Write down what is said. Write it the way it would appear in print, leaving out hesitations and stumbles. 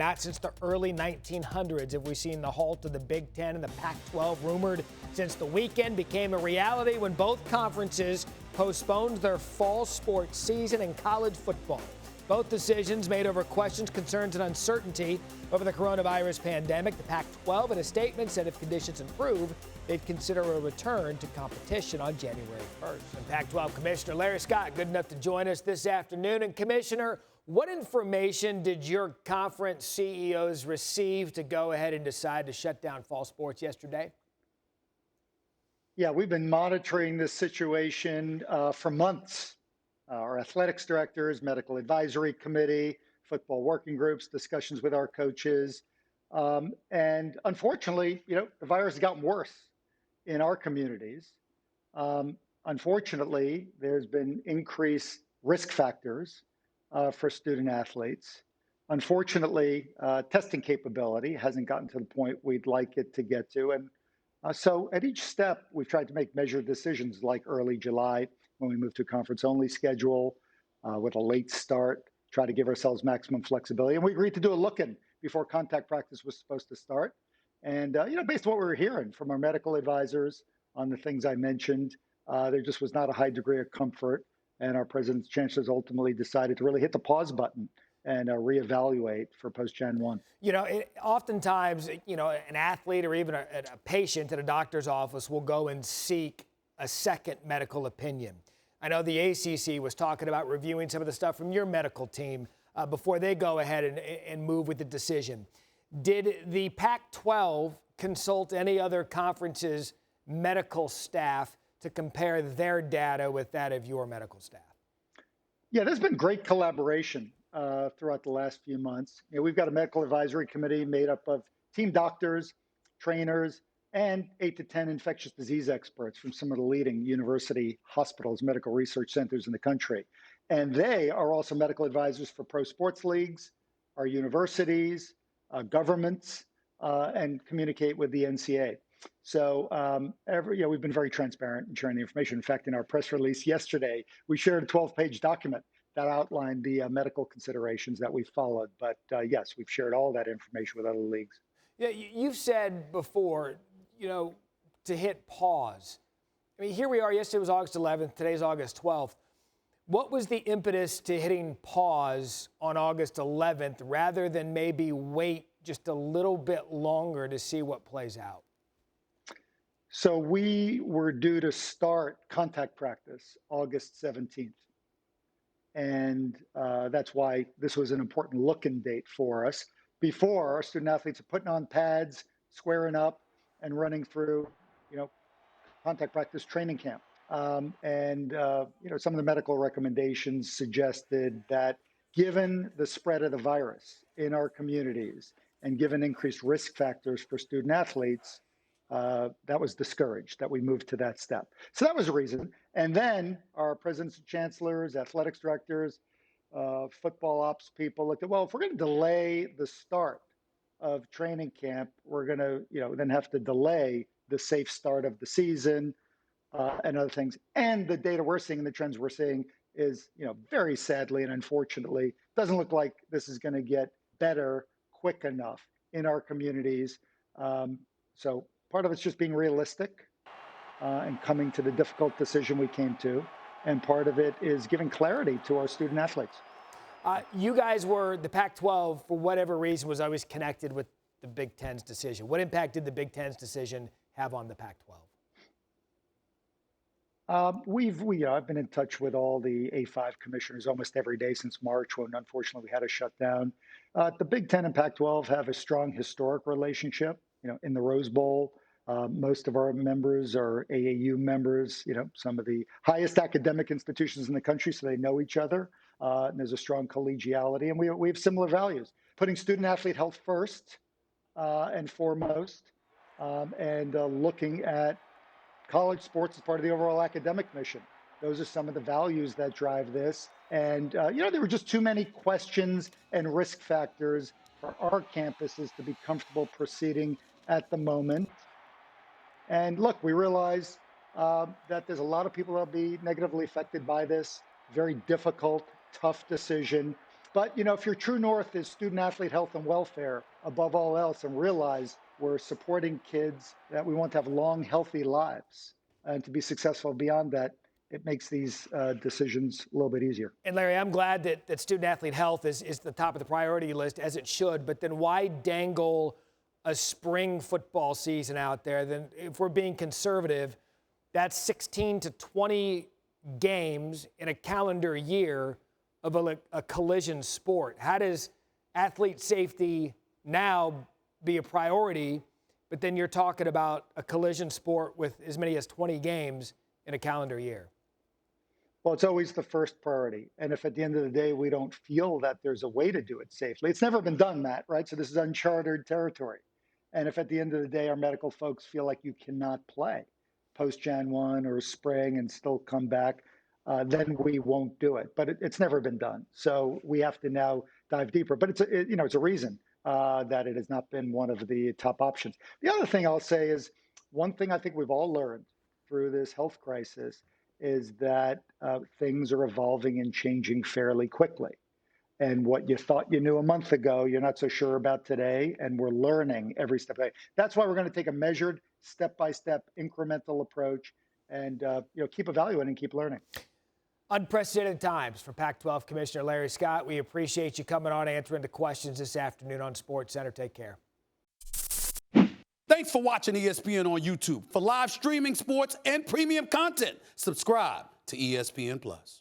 Not since the early 1900s have we seen the halt of the Big Ten and the Pac-12 rumored since the weekend became a reality when both conferences postponed their fall sports season in college football. Both decisions made over questions, concerns, and uncertainty over the coronavirus pandemic. The Pac-12 in a statement said if conditions improve, they'd consider a return to competition on January 1st. And Pac-12 Commissioner Larry Scott, good enough to join us this afternoon. And Commissioner, what information did your conference CEOs receive to go ahead and decide to shut down fall sports yesterday? Yeah, we've been monitoring this situation for months. Our athletics directors, medical advisory committee, football working groups, discussions with our coaches. And unfortunately, the virus has gotten worse in our communities. Unfortunately, there's been increased risk factors for student athletes. Unfortunately, testing capability hasn't gotten to the point we'd like it to get to. And so at each step, we've tried to make measured decisions like early July when we moved to a conference-only schedule with a late start, try to give ourselves maximum flexibility. And we agreed to do a look-in before contact practice was supposed to start. And, based on what we were hearing from our medical advisors on the things I mentioned, there just was not a high degree of comfort. And our president's chancellors ultimately decided to really hit the pause button and reevaluate for post-Jan 1. Oftentimes, an athlete or even a patient at a doctor's office will go and seek a second medical opinion. I know the ACC was talking about reviewing some of the stuff from your medical team before they go ahead and move with the decision. Did the Pac-12 consult any other conference's medical staff to compare their data with that of your medical staff? Yeah, there's been great collaboration throughout the last few months. We've got a medical advisory committee made up of team doctors, trainers, and 8 to 10 infectious disease experts from some of the leading university hospitals, medical research centers in the country. And they are also medical advisors for pro sports leagues, our universities, governments, and communicate with the NCAA. So we've been very transparent in sharing the information. In fact, in our press release yesterday, we shared a 12-page document that outlined the medical considerations that we followed. But yes, we've shared all that information with other leagues. Yeah, you've said before, to hit pause. I mean, here we are. Yesterday was August 11th. Today's August 12th. What was the impetus to hitting pause on August 11th rather than maybe wait just a little bit longer to see what plays out? So we were due to start contact practice August 17th. And that's why this was an important look-in date for us. Before, our student athletes are putting on pads, squaring up, and running through, contact practice training camp. Some of the medical recommendations suggested that given the spread of the virus in our communities and given increased risk factors for student athletes, that was discouraged that we moved to that step. So that was a reason. And then our presidents and chancellors, athletics directors, football ops people looked at, well, if we're going to delay the start of training camp, we're going to, then have to delay the safe start of the season and other things. And the data we're seeing and the trends we're seeing is, very sadly and unfortunately, doesn't look like this is going to get better quick enough in our communities. So part of it's just being realistic and coming to the difficult decision we came to. And part of it is giving clarity to our student athletes. You guys were, the Pac-12, for whatever reason, was always connected with the Big Ten's decision. What impact did the Big Ten's decision have on the Pac-12? I've been in touch with all the A5 commissioners almost every day since March, when unfortunately we had a shutdown. The Big Ten and Pac-12 have a strong historic relationship. In the Rose Bowl, most of our members are AAU members. Some of the highest academic institutions in the country, so they know each other. And there's a strong collegiality, and we have similar values: putting student athlete health first and foremost, and looking at college sports as part of the overall academic mission. Those are some of the values that drive this. And, there were just too many questions and risk factors for our campuses to be comfortable proceeding at the moment. And look, we realize that there's a lot of people that will be negatively affected by this. Very difficult, tough decision. But, if your true north is student athlete health and welfare above all else, and realize we're supporting kids that we want to have long, healthy lives and to be successful beyond that, it makes these decisions a little bit easier. And Larry, I'm glad that student athlete health is the top of the priority list, as it should. But then why dangle a spring football season out there? Then if we're being conservative, that's 16 to 20 games in a calendar year of a collision sport. How does athlete safety now be a priority, but then you're talking about a collision sport with as many as 20 games in a calendar year? Well, it's always the first priority. And if at the end of the day, we don't feel that there's a way to do it safely, it's never been done, Matt, right? So this is uncharted territory. And if at the end of the day, our medical folks feel like you cannot play post-Jan 1 or spring and still come back, then we won't do it. But it's never been done. So we have to now dive deeper. But it's a reason that it has not been one of the top options. The other thing I'll say is, one thing I think we've all learned through this health crisis is that things are evolving and changing fairly quickly. And what you thought you knew a month ago, you're not so sure about today. And we're learning every step of the way. That's why we're going to take a measured, step-by-step, incremental approach and keep evaluating and keep learning. Unprecedented times for Pac-12 Commissioner Larry Scott. We appreciate you coming on, answering the questions this afternoon on SportsCenter. Take care. Thanks for watching ESPN on YouTube. For live streaming sports and premium content, subscribe to ESPN+.